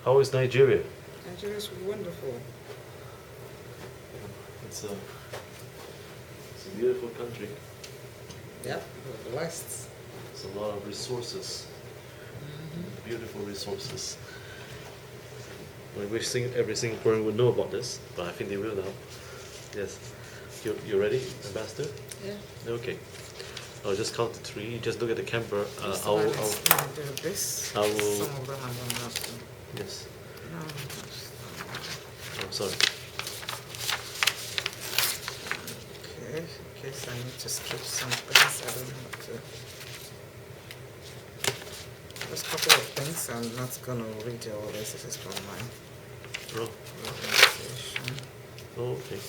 How is Nigeria? Nigeria is wonderful. It's a, it's a beautiful country. Yep, we're blessed. It's a lot of resources, beautiful resources. I wish every Singaporean would know about this, but I think they will now. Yes. You ready, Ambassador? Yeah. Okay. I'll just count to three. You just look at the camera. I'll do this. I will. Some of them I'm gonna have to. Yes. No. Oh, sorry. Okay. In case I need to skip some things, I don't have to. There's a couple of things I'm not gonna read all this. This is from my Oh. organization. Oh, okay.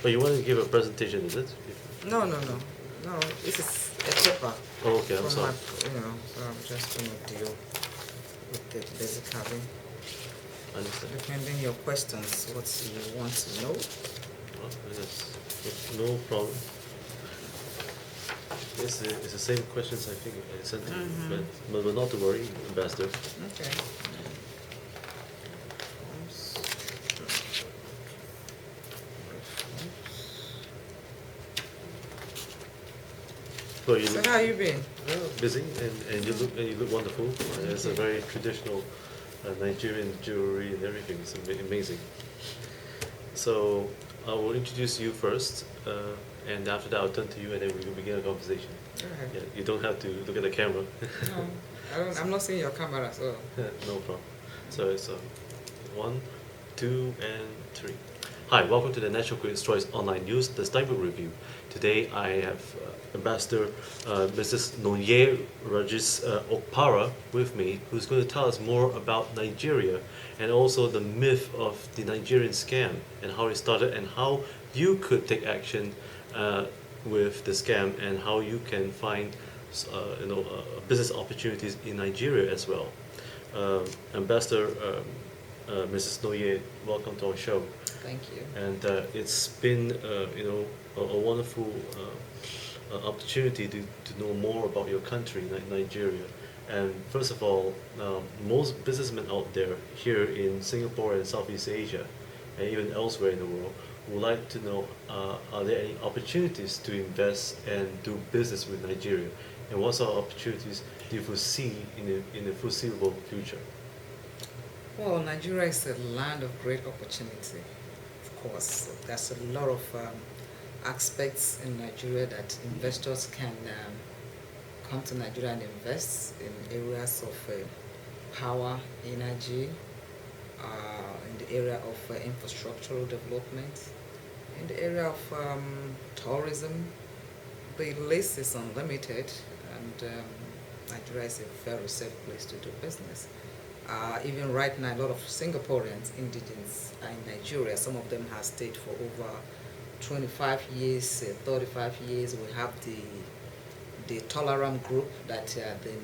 But you want to give a presentation, is it? No. This is a paper. Oh, okay. I'm from sorry. so I'm just gonna deal with it basically. I understand. Depending your questions, what you want to know. Oh, yes. No problem. It's the same questions I think I sent to you, but not to worry, Ambassador. Okay. So how you been? Well, busy, and you look wonderful. It's a very traditional Nigerian jewelry and everything. It's amazing. So I will introduce you first, and after that I'll turn to you, and then we will begin a conversation. Okay. Yeah, you don't have to look at the camera. No, I don't. I'm not seeing your camera, so. No problem. So 1, 2, and 3. Hi, welcome to the National Critics' Choice Online News, the Stienberg Review. Today I have Ambassador Mrs. Nonye Rajis Okpara with me, who's going to tell us more about Nigeria and also the myth of the Nigerian scam and how it started and how you could take action with the scam and how you can find business opportunities in Nigeria as well. Ambassador Mrs. Noye, welcome to our show. Thank you. And it's been a wonderful opportunity to know more about your country, Nigeria. And first of all, most businessmen out there here in Singapore and Southeast Asia, and even elsewhere in the world, would like to know, are there any opportunities to invest and do business with Nigeria? And what sort of opportunities do you foresee in the foreseeable future? Well, Nigeria is a land of great opportunity. Of course, there's a lot of aspects in Nigeria that investors can come to Nigeria and invest in areas of power, energy, in the area of infrastructural development, in the area of tourism. The list is unlimited, and Nigeria is a very safe place to do business. Even right now, a lot of Singaporeans, indigenous, are in Nigeria. Some of them have stayed for over 25 years, 35 years. We have the Toleram Group that are the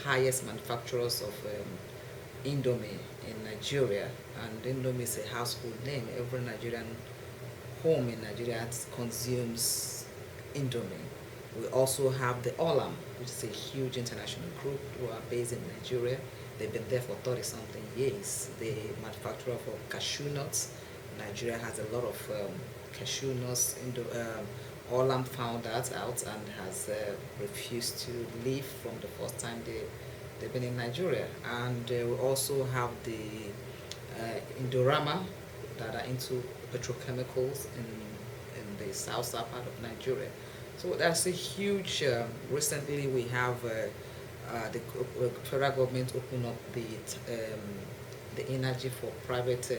highest manufacturers of Indomie in Nigeria. And Indomie is a household name. Every Nigerian home in Nigeria consumes Indomie. We also have the Olam, which is a huge international group who are based in Nigeria. They've been there for 30-something years. They manufacture for cashew nuts. Nigeria has a lot of cashew nuts. Olam found that out and has refused to leave from the first time they've been in Nigeria. And we also have the Indorama that are into petrochemicals in the south part of Nigeria. So that's a huge, recently we have the federal government opened up the energy for private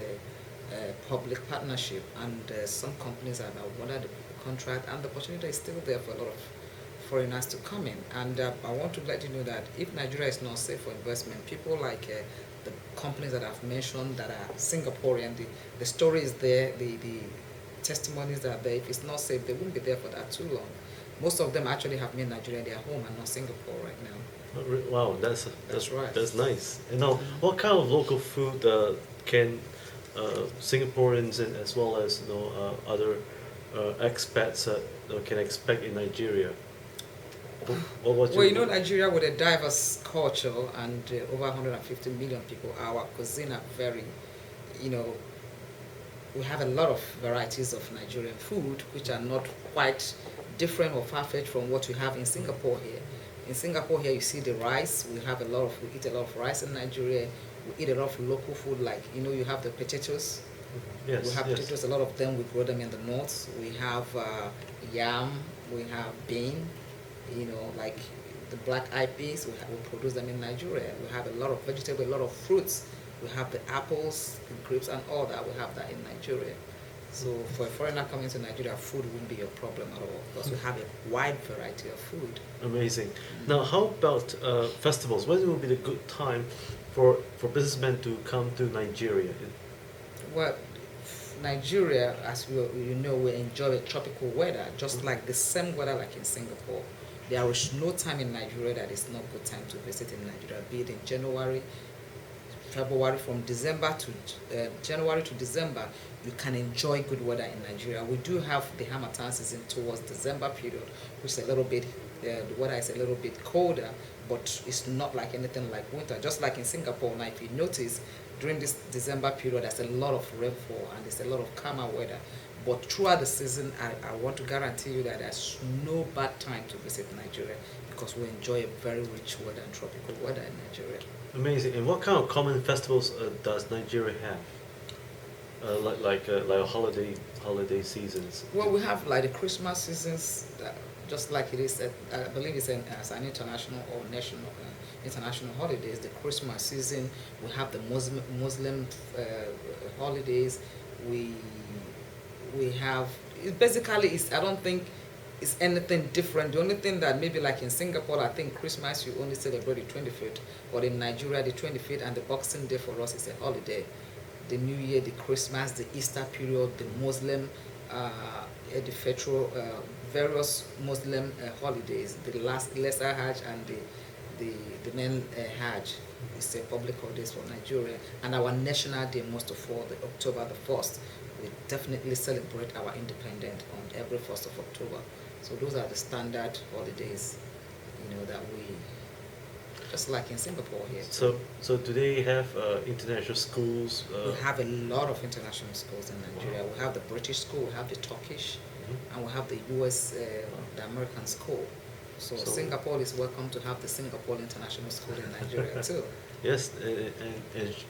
public partnership, and some companies have awarded the contract, and the opportunity is still there for a lot of foreigners to come in. And I want to let you know that if Nigeria is not safe for investment, people like the companies that I've mentioned that are Singaporean, the story is there, the testimonies are there. If it's not safe, they won't be there for that too long. Most of them actually have made Nigeria their home and not Singapore right now. Wow, that's right. That's nice. And now, what kind of local food can Singaporeans and as well as other expats can expect in Nigeria? What Well, you? Nigeria with a diverse culture and over 150 million people, our cuisine are very, you know, we have a lot of varieties of Nigerian food which are not quite different or far-fetched from what we have in Singapore here. In Singapore here, you see the rice. We eat a lot of rice in Nigeria. We eat a lot of local food, like, you have the potatoes. We Yes, have yes. potatoes, a lot of them, we grow them in the north. We have yam, we have bean, like the black eyed peas, we produce them in Nigeria. We have a lot of vegetables, a lot of fruits. We have the apples, the grapes, and all that. We have that in Nigeria. So for a foreigner coming to Nigeria, food wouldn't be a problem at all because we have a wide variety of food. Amazing. Now, how about festivals? When will be the good time for businessmen to come to Nigeria? Well, Nigeria, as we enjoy a tropical weather, just like the same weather like in Singapore. There is no time in Nigeria that is not good time to visit in Nigeria, be it in January, February, from January to December, you can enjoy good weather in Nigeria. We do have the Harmattan season towards December period, which is a little bit, the weather is a little bit colder, but it's not like anything like winter. Just like in Singapore, now if you notice, during this December period, there's a lot of rainfall and there's a lot of calmer weather. But throughout the season, I want to guarantee you that there's no bad time to visit Nigeria because we enjoy a very rich weather and tropical weather in Nigeria. Amazing. And what kind of common festivals does Nigeria have? Like holiday seasons. Well, we have like the Christmas seasons, just like it is, I believe it's as an international or national international holidays. The Christmas season, we have the Muslim holidays. We have I don't think it's anything different. The only thing that maybe like in Singapore, I think Christmas you only celebrate the 25th, but in Nigeria the 25th and the Boxing Day for us is a holiday. The New Year, the Christmas, the Easter period, the Muslim, the federal, various Muslim holidays, the Lesser Hajj and the main Hajj. It's a public holidays for Nigeria, and our national day, most of all, the October the 1st. We definitely celebrate our independence on every 1st of October. So those are the standard holidays, that we, just like in Singapore here. So do they have international schools? We have a lot of international schools in Nigeria. Wow. We have the British school, we have the Turkish, and we have the US, the American school. So Singapore is welcome to have the Singapore International School in Nigeria too. Yes,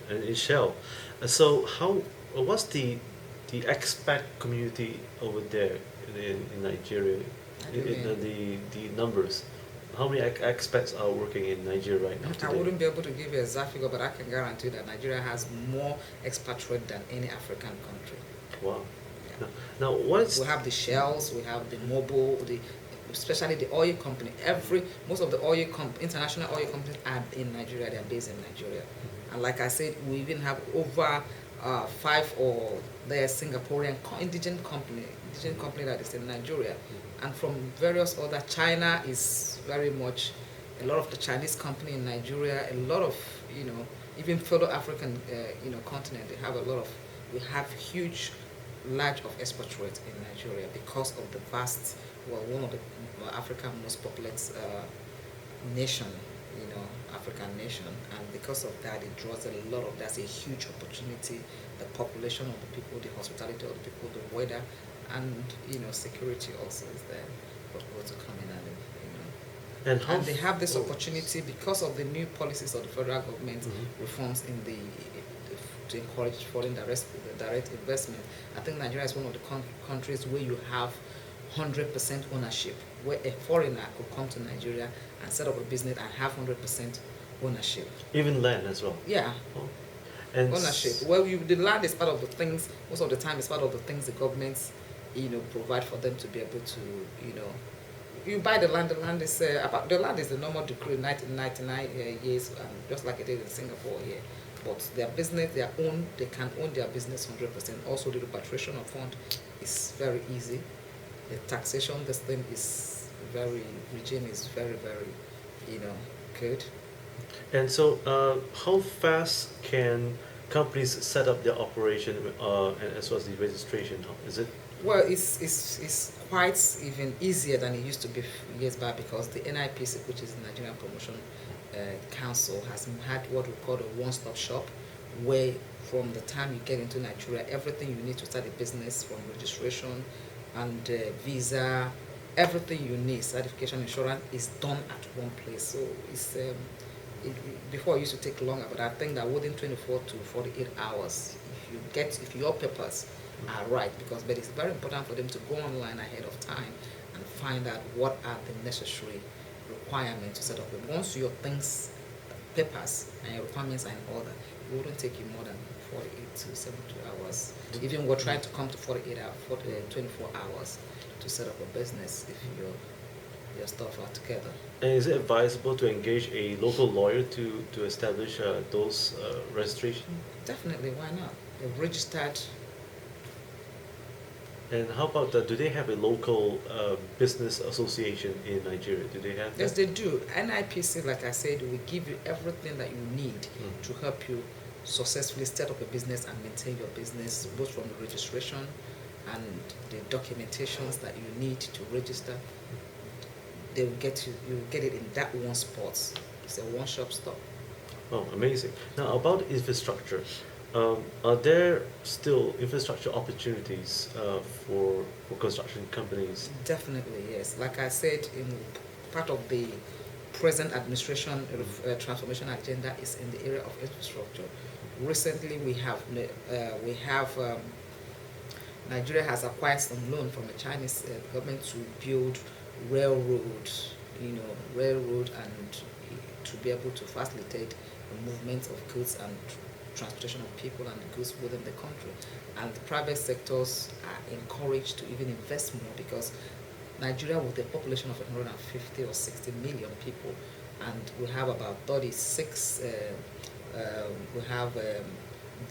and it shall. So what's the expat community over there in Nigeria? The numbers. How many expats are working in Nigeria right now today? I wouldn't be able to give you a exact figure, but I can guarantee that Nigeria has more expatriates than any African country. Wow. Yeah. Now what's... We have the Shells, we have the Mobil, especially the oil company. Most of the international oil companies are in Nigeria. They are based in Nigeria. And like I said, we even have over 5 or their Singaporean indigenous company that is in Nigeria. And from various other, China is very much, a lot of the Chinese company in Nigeria, a lot of, even fellow African, continent, we have huge, large of expatriates in Nigeria because of the vast, one of the African most populous nation, African nation, and because of that, it draws that's a huge opportunity. The population of the people, the hospitality of the people, the weather, and security also is there for people to come in and they have this opportunity because of the new policies of the federal government reforms to encourage foreign direct investment. I think Nigeria is one of the countries where you have 100% ownership, where a foreigner could come to Nigeria and set up a business and have 100% ownership. Even land as well? Yeah. Oh. And ownership. Well, the land is part of the things, most of the time it's part of the things the governments, provide for them to be able to, you buy the land is, the land is the normal decree, 99 years, just like it is in Singapore here. But their business, they can own their business 100%. Also, the repatriation of fund is very easy. The taxation, regime is very, very, good. And so, how fast can companies set up their operation and as well as the registration? Is it Well, it's quite even easier than it used to be years back because the NIPC, which is the Nigerian Promotion Council, has had what we call a one-stop shop, where from the time you get into Nigeria, everything you need to start a business, from registration and visa, everything you need, certification, insurance, is done at one place. So it's before it used to take longer, but I think that within 24 to 48 hours, if your papers are right, but it's very important for them to go online ahead of time and find out what are the necessary requirements to set up. Once your things, papers and your requirements are in order, it wouldn't take you more than 48 to 72 hours. Even we're trying to come to 48 hours, 24 hours to set up a business if your stuff are together. And is it advisable to engage a local lawyer to establish those registration? Definitely, why not? They've registered. And how about do they have a local business association in Nigeria? Do they have Yes, that? they do. NIPC, like I said, will give you everything that you need Mhm. to help you successfully set up a business and maintain your business, both from the registration and the documentations that you need to register. They will you get it in that one spot. It's a one-shop stop. Oh, amazing. Now, about infrastructure, are there still infrastructure opportunities for construction companies? Definitely, yes. Like I said, in part of the present administration transformation agenda is in the area of infrastructure. Recently, we have Nigeria has acquired some loan from the Chinese government to build railroad, railroad, and to be able to facilitate the movement of goods and transportation of people and goods within the country. And the private sectors are encouraged to even invest more because Nigeria, with a population of 150 or 60 million people, and we have about 36, we have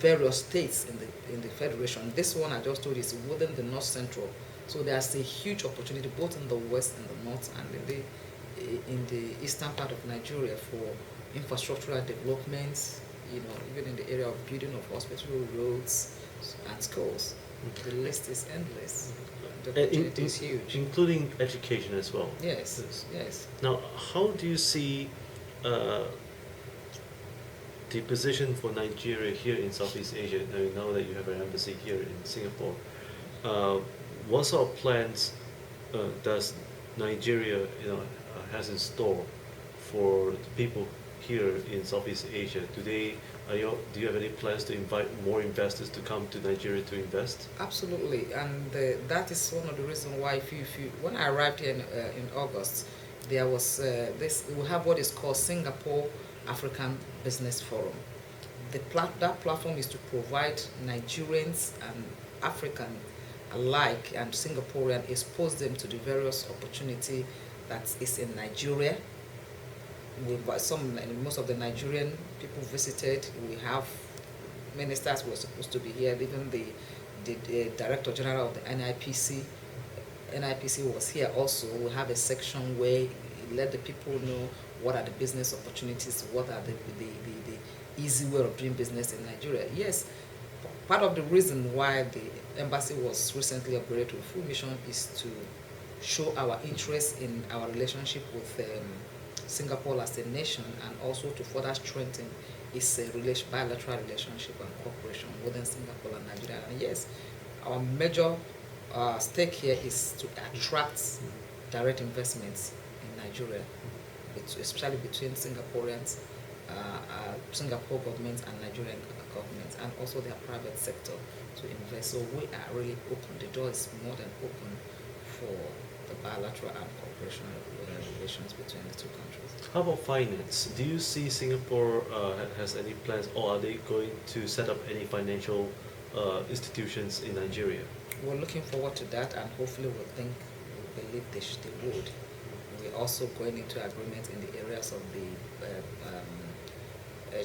various states in the federation. This one I just told you is within the north central. So there's a huge opportunity both in the west and the north and in the eastern part of Nigeria for infrastructural developments, even in the area of building of hospital, roads, and schools. The list is endless. The opportunity is huge. Including education as well. Yes, yes. Now, how do you see uh, the position for Nigeria here in Southeast Asia? Now that you have an embassy here in Singapore, uh, what sort of plans does Nigeria, has in store for the people here in Southeast Asia? Do you have any plans to invite more investors to come to Nigeria to invest? Absolutely, and that is one of the reasons why when I arrived here in August, there was we have what is called Singapore African Business Forum. That platform is to provide Nigerians and African alike and Singaporean, expose them to the various opportunity that is in Nigeria. Most of the Nigerian people visited. We have ministers who were supposed to be here. Even the Director General of the NIPC was here also. We have a section where he let the people know what are the business opportunities, what are the easy way of doing business in Nigeria. Yes, part of the reason why the embassy was recently upgraded to a full mission is to show our interest in our relationship with Singapore as a nation, and also to further strengthen its bilateral relationship and cooperation within Singapore and Nigeria. And yes, our major stake here is to attract direct investments in Nigeria, especially between Singaporeans, Singapore government and Nigerian government, and also their private sector to invest. So we are really open. The door is more than open for the bilateral and cooperation relations between the two countries. How about finance? Do you see Singapore has any plans, or are they going to set up any financial institutions in Nigeria? We're looking forward to that, and hopefully we believe they would. We're also going into agreement in the areas of the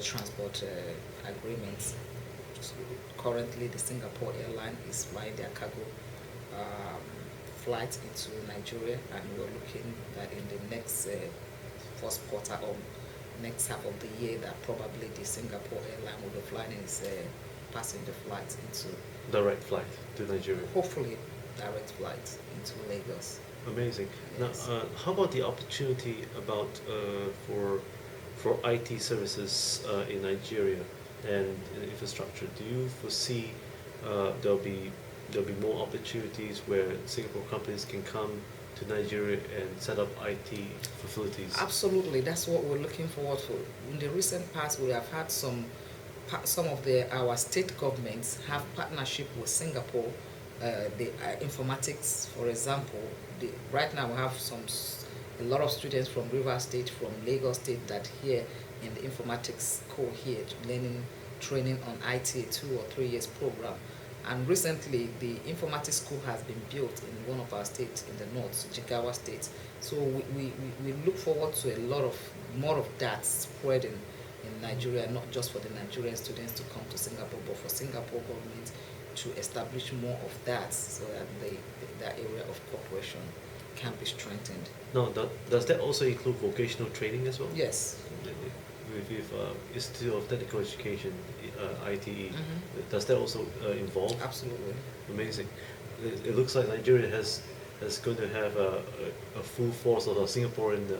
transport agreements. So currently, the Singapore airline is flying their cargo flights into Nigeria, and we're looking that in the next first quarter or next half of the year that probably the Singapore airline will be flying its passenger flights into Direct flight to Nigeria. hopefully direct flight into Lagos. Amazing. Now, Yes. how about the opportunity about for IT services in Nigeria and infrastructure? Do you foresee there'll be more opportunities where Singapore companies can come to Nigeria and set up IT facilities? Absolutely, that's what we're looking forward to. In the recent past, we have had some of our state governments have partnership with Singapore. The informatics, for example, right now we have a lot of students from River State, from Lagos State that here in the informatics core here learning training on IT, a 2 or 3 years program. And recently, the informatics school has been built in one of our states in the north, Jigawa State. So we look forward to a lot of more of that spreading in Nigeria, not just for the Nigerian students to come to Singapore, but for Singapore government to establish more of that, so that that area of cooperation can be strengthened. No, does that also include vocational training as well? Yes. With Institute of Technical Education, ITE, Mhm. does that also involve? Absolutely. Amazing. It looks like Nigeria has going to have a full force of a Singaporean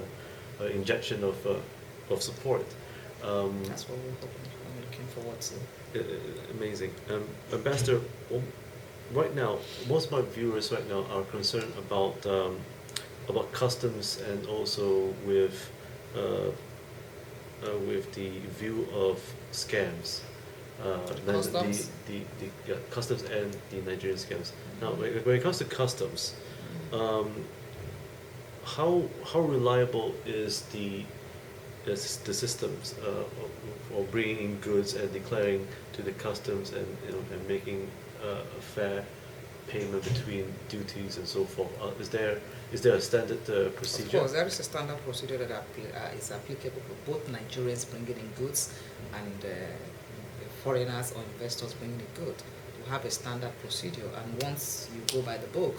injection of support. That's what we're hoping. I'm looking forward to. Amazing. Ambassador, right now, most of my viewers right now are concerned about customs and also with the view of scams. Customs? Yeah, customs and the Nigerian scams. Now, when it comes to customs, how reliable is the systems for bringing in goods and declaring to the customs and and making a fair payment between duties and so forth? Is there a standard procedure? Of course, there is a standard procedure that is applicable for both Nigerians bringing in goods and foreigners or investors bringing in goods. You have a standard procedure, and once you go by the book,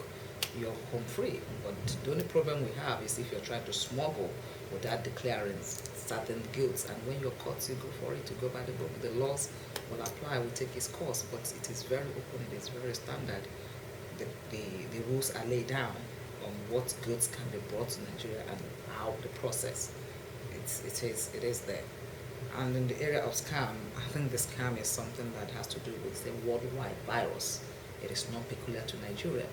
you're home free. But the only problem we have is if you're trying to smuggle without declaring certain goods, and when you're caught, you go for it, to go by the book. The laws will apply, will take its course, but it is very open, it is very standard. The rules are laid down on what goods can be brought to Nigeria and how the process. It is there. And in the area of scam, I think the scam is something that has to do with a worldwide virus. It is not peculiar to Nigeria.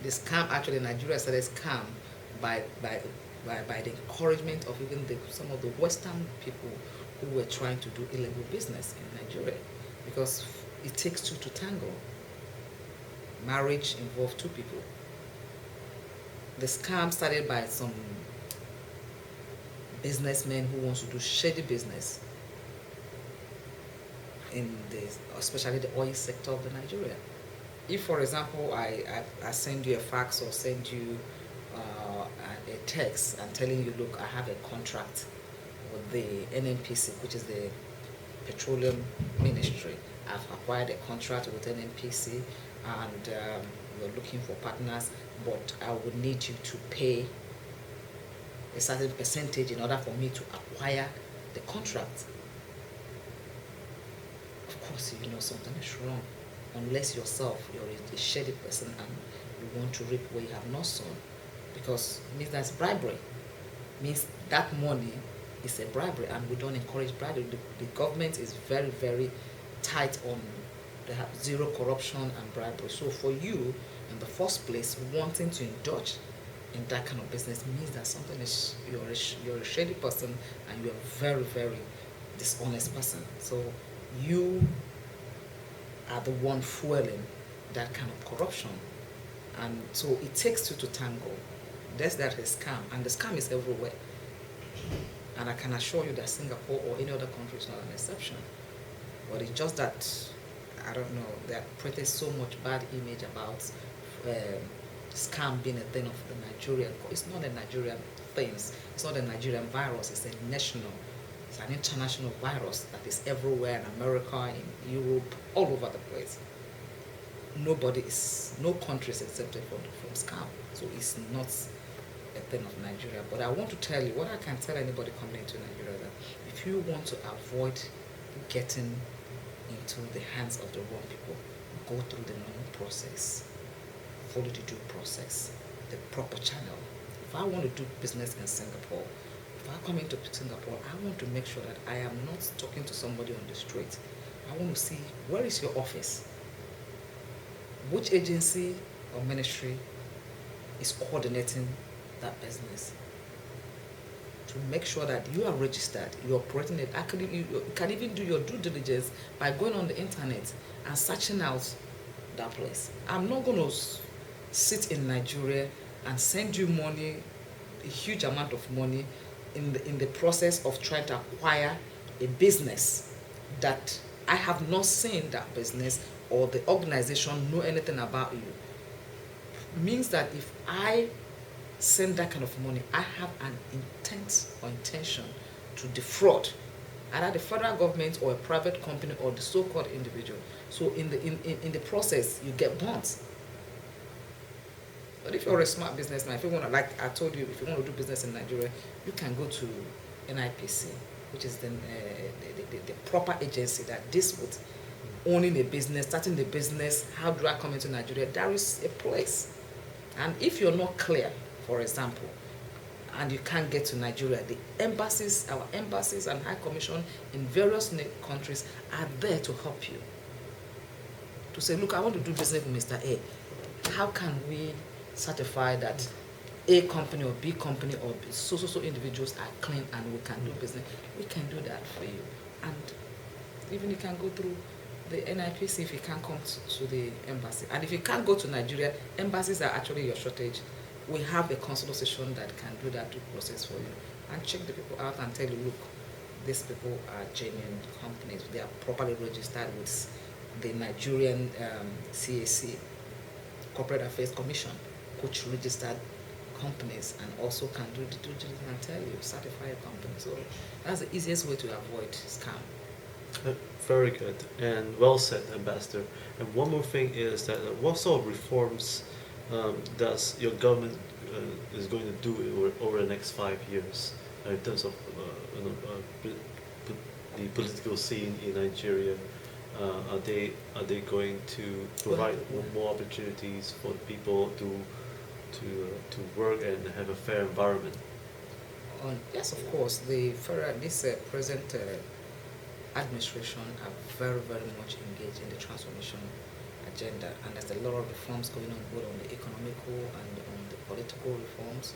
The scam, actually, Nigeria started scam by the encouragement of even some of the Western people who were trying to do illegal business in Nigeria, because it takes two to tango. Marriage involves two people. The scam started by some businessmen who wants to do shady business especially the oil sector of the Nigeria. If, for example, I send you a fax or send you a text and telling you, look, I have a contract with the NNPC, which is the Petroleum Ministry. I've acquired a contract with NNPC, and we're looking for partners, but I would need you to pay a certain percentage in order for me to acquire the contract. Of course, you know something is wrong, unless yourself, you're a shady person and you want to reap where you have not sown, because it means that's bribery. Means that money is a bribery, and we don't encourage bribery. The government is very, very tight on, they have zero corruption and bribery. So for you, in the first place, wanting to indulge in that kind of business means that something is, you're a shady person and you're a very, very dishonest person. So you are the one fueling that kind of corruption. And so it takes two to tango. That is scam, and the scam is everywhere. And I can assure you that Singapore or any other country is not an exception. But it's just that, I don't know, they're printing so much bad image about scam being a thing of the Nigerian. It's not a Nigerian thing. It's not a Nigerian virus. It's a national, it's an international virus that is everywhere in America, in Europe, all over the place. No country is exempted from scam. So it's not a thing of Nigeria. But I want to tell you, what I can tell anybody coming into Nigeria, that if you want to avoid getting into the hands of the wrong people, go through the normal process. follow the due process, the proper channel. If I want to do business in Singapore, if I come into Singapore, I want to make sure that I am not talking to somebody on the street. I want to see, where is your office? Which agency or ministry is coordinating that business? To make sure that you are registered, you're operating it. Actually, you can even do your due diligence by going on the internet and searching out that place. I'm not going to sit in Nigeria and send you money, a huge amount of money, in the process of trying to acquire a business that I have not seen that business or the organization know anything about you. Means that if I send that kind of money, I have an intent or intention to defraud either the federal government or a private company or the so-called individual. So in the process, you get burnt. But if you're a smart businessman, if you want to, like I told you, if you want to do business in Nigeria, you can go to NIPC, which is the proper agency that deals with owning a business, starting the business. How do I come into Nigeria? There is a place. And if you're not clear, for example, and you can't get to Nigeria, the embassies, our embassies and high commission in various countries are there to help you. To say, look, I want to do business with Mr. A. How can we certify that A company or B company or so individuals are clean and we can do business? We can do that for you. And even you can go through the NIPC if you can't come to the embassy. And if you can't go to Nigeria, embassies are actually your shortage. We have a consular station that can do that due process for you and check the people out and tell you, look, these people are genuine companies. They are properly registered with the Nigerian CAC, Corporate Affairs Commission, which registered companies and also can do the due diligence and tell you, certify a company. So that's the easiest way to avoid scam. Very good and well said, Ambassador. And one more thing is that what sort of reforms does your government is going to do over the next 5 years in terms of the political scene in Nigeria? Are they going to provide more opportunities for people to work and have a fair environment? Yes, of course. This present administration are very, very much engaged in the transformation agenda, and there's a lot of reforms going on both on the economical and on the political reforms.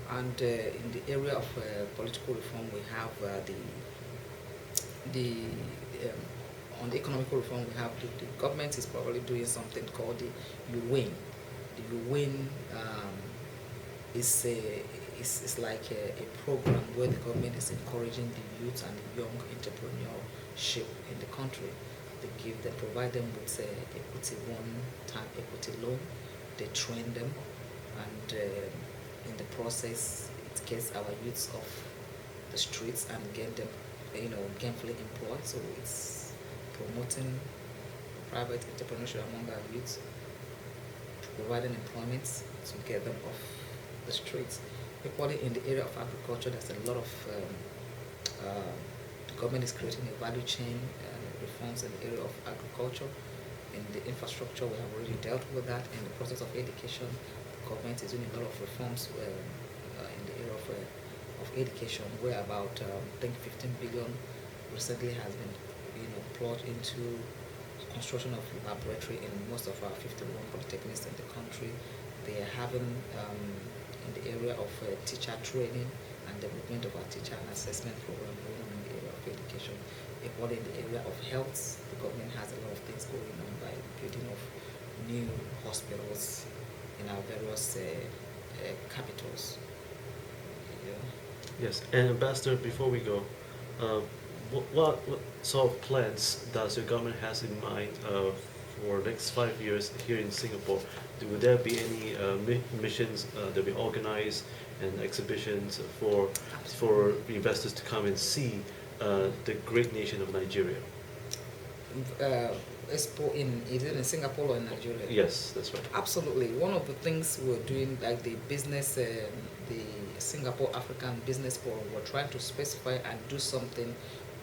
And in the area of political reform, we have on the economical reform, we have the government is probably doing something called the UWIN. The UWIN is like a program where the government is encouraging the youth and the young entrepreneurship in the country. They provide them with equity, one-time equity loan. They train them, and in the process, it gets our youths off the streets and get them, gainfully employed. So it's promoting private entrepreneurship among our youths, providing employment to get them off the streets. Equally, in the area of agriculture, there's a lot of the government is creating a value chain reforms in the area of agriculture. In the infrastructure, we have already dealt with that. In the process of education, the government is doing a lot of reforms in the area of education, where about I think 15 billion recently has been poured into construction of laboratory in most of our 51 polytechnics in the country. They are having in the area of teacher training and development of our teacher and assessment program going on in the area of education. Equally in the area of health, the government has a lot of things going on by the building of new hospitals in our various capitals. Yes, and Ambassador, before we go, what sort of plans does your government has in mind for next 5 years here in Singapore? Will there be any missions that we organize and exhibitions for investors to come and see the great nation of Nigeria? Expo is it in Singapore or in Nigeria? Yes, that's right. Absolutely. One of the things we're doing, like the business, the Singapore African Business Forum, we're trying to specify and do something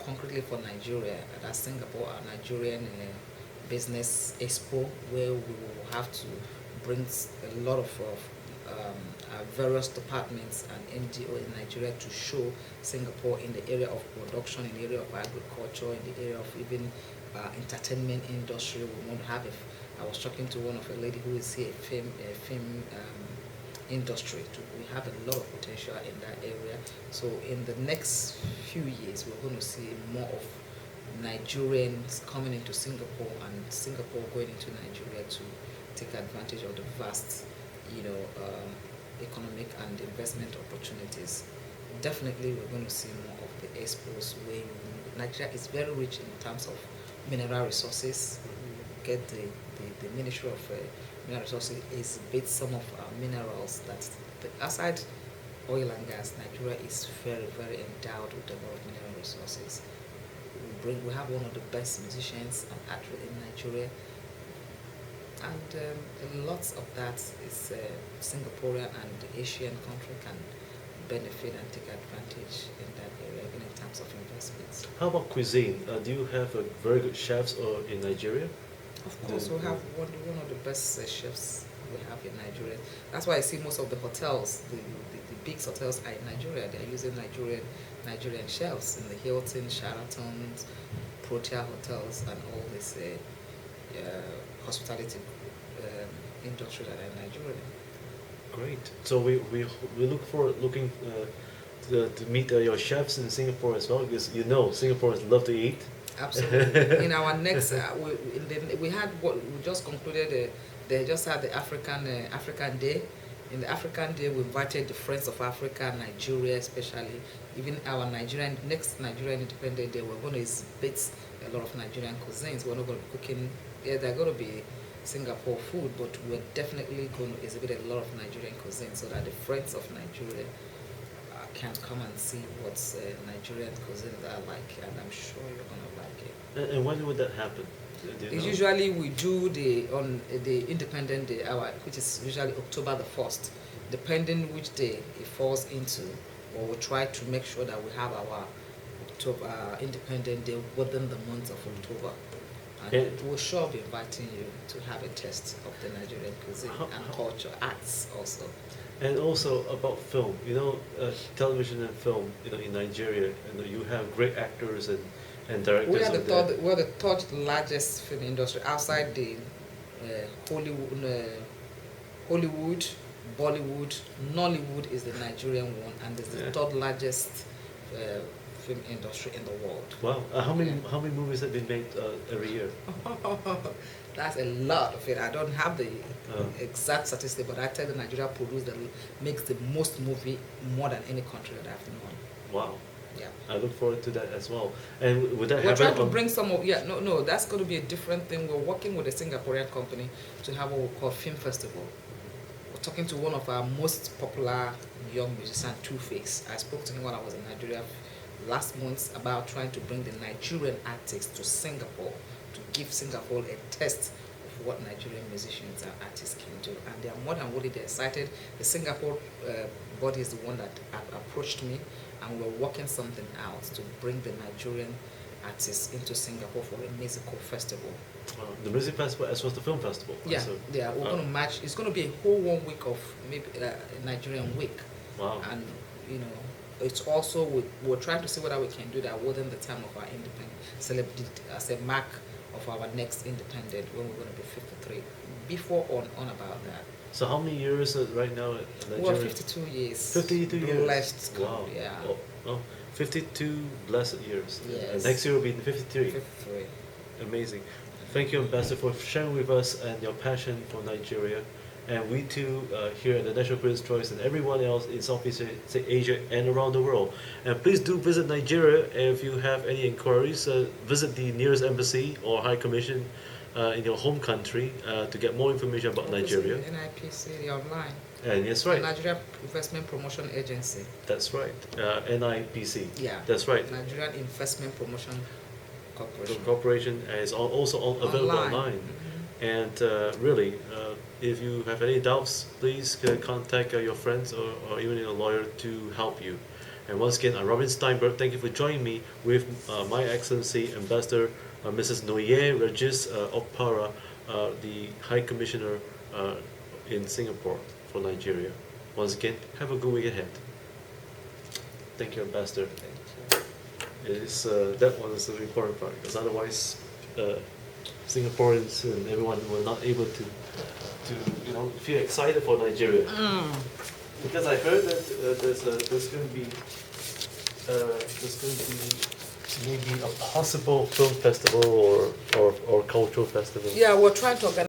concretely for Nigeria. That's Singapore, Nigerian Business Expo, where we will have to brings a lot of various departments and NGO in Nigeria to show Singapore in the area of production, in the area of agriculture, in the area of even entertainment industry. We want to have I was talking to one of a lady who is here, film industry. We have a lot of potential in that area. So in the next few years, we're going to see more of Nigerians coming into Singapore and Singapore going into Nigeria to take advantage of the vast, economic and investment opportunities. Definitely, we're going to see more of the expos where Nigeria is very rich in terms of mineral resources. We get the Ministry of Mineral Resources is bit some of our minerals that outside oil and gas, Nigeria is very, very endowed with a lot of mineral resources. We have one of the best musicians and actors in Nigeria, and lots of that is Singaporean and the Asian country can benefit and take advantage in that area, even in terms of investments. How about cuisine? Do you have very good chefs in Nigeria? Of course, we have one of the best chefs we have in Nigeria. That's why I see most of the hotels, the big hotels are in Nigeria. They're using Nigerian chefs in the Hilton, Sheratons, Protea hotels, and all this hospitality industry that are in Nigeria. Great. So we looking to meet your chefs in Singapore as well, because Singaporeans love to eat. Absolutely. In our next, we had what we just concluded. They just had the African Day. In the African Day, we invited the Friends of Africa, Nigeria especially. Even our next Nigerian Independent Day, we're going to exhibit a lot of Nigerian cuisines. We're not going to be cooking. Yeah, they're going to be Singapore food, but we're definitely going to exhibit a lot of Nigerian cuisine so that the Friends of Nigeria can come and see what Nigerian cuisines are like, and I'm sure you're going to like it. And when would that happen? Usually we do the Independent Day, which is usually October the 1st, depending which day it falls into, or we try to make sure that we have our Independent Day within the month of October. And we'll sure be inviting you to have a taste of the Nigerian cuisine and culture, arts also. And also about film, television and film, in Nigeria, you have great actors and directors. We're the third largest film industry outside the Hollywood, Bollywood. Nollywood is the Nigerian one, and it's the third largest film industry in the world. Wow! How many movies have been made every year? That's a lot of it. I don't have the exact statistic, but I tell you, Nigeria makes the most movie more than any country that I've known. Wow. Yeah. I look forward to that as well. And would that happen? We're trying to bring some of no, that's going to be a different thing. We're working with a Singaporean company to have what we call film festival. We're talking to one of our most popular young musicians, Two-Face. I spoke to him when I was in Nigeria last month about trying to bring the Nigerian artists to Singapore to give Singapore a test of what Nigerian musicians and artists can do. And they are more than really excited. The Singapore body is the one that approached me, and we're working something out to bring the Nigerian artists into Singapore for a musical festival. The music festival as well as the film festival. Yeah, we're going to match. It's going to be a whole 1 week of maybe Nigerian week. Wow. And it's also we're trying to see whether we can do that within the time of our independence, celebrate as a mark of our next independent when we're going to be 53. Before on about that. So how many years right now in Nigeria? Well, 52 years. 52 years. Blessed. Wow. Yeah. Oh, 52 blessed years. Yes. And next year will be 53. 53. Amazing. Thank you, Ambassador, for sharing with us and your passion for Nigeria. And we too, here at the National Cuisine Choice, and everyone else in Southeast Asia and around the world. And please do visit Nigeria. If you have any inquiries, visit the nearest embassy or High Commission in your home country to get more information about Nigeria. NIPC online. And that's right. Nigeria Investment Promotion Agency. That's right. NIPC. Yeah. That's right. Nigerian Investment Promotion Corporation. The corporation is also available online. Mm-hmm. And really, if you have any doubts, please contact your friends or even a lawyer to help you. And once again, I'm Robin Stienberg. Thank you for joining me with My Excellency Ambassador Mrs. Noye Regis Okpara, the High Commissioner in Singapore for Nigeria. Once again, have a good week ahead. Thank you, Ambassador. It is that was the important part, because otherwise, Singaporeans and everyone were not able to feel excited for Nigeria. Because I heard that there's going to be maybe a possible film festival or cultural festival. Yeah, we're trying to organize.